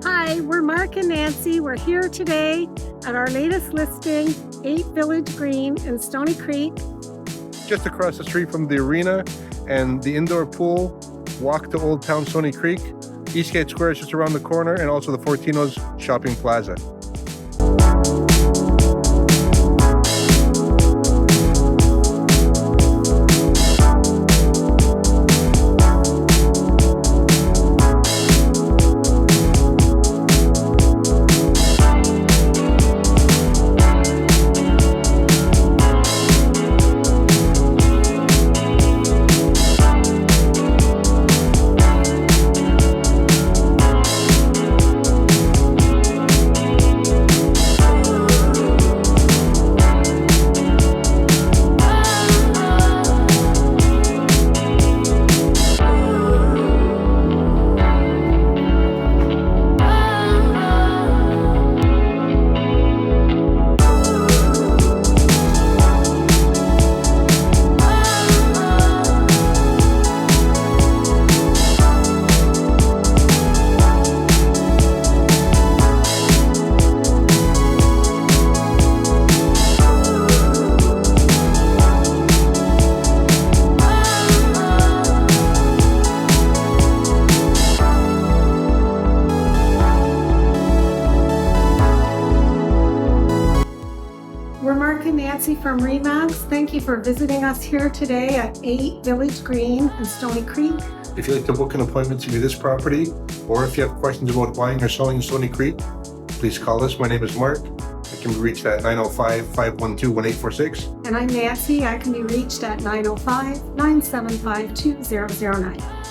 Hi, we're Mark and Nancy. We're here today at our latest listing, 8 Village Green in Stoney Creek. Just across the street from the arena and the indoor pool. Walk to Old Town Stoney Creek. Eastgate Square is just around the corner, and also the Fortino's Shopping Plaza. We're Mark and Nancy from Remax. Thank you for visiting us here today at 8 Village Green in Stoney Creek. If you'd like to book an appointment to view this property, or if you have questions about buying or selling in Stoney Creek, please call us. My name is Mark. I can be reached at 905-512-1846. And I'm Nancy. I can be reached at 905-975-2009.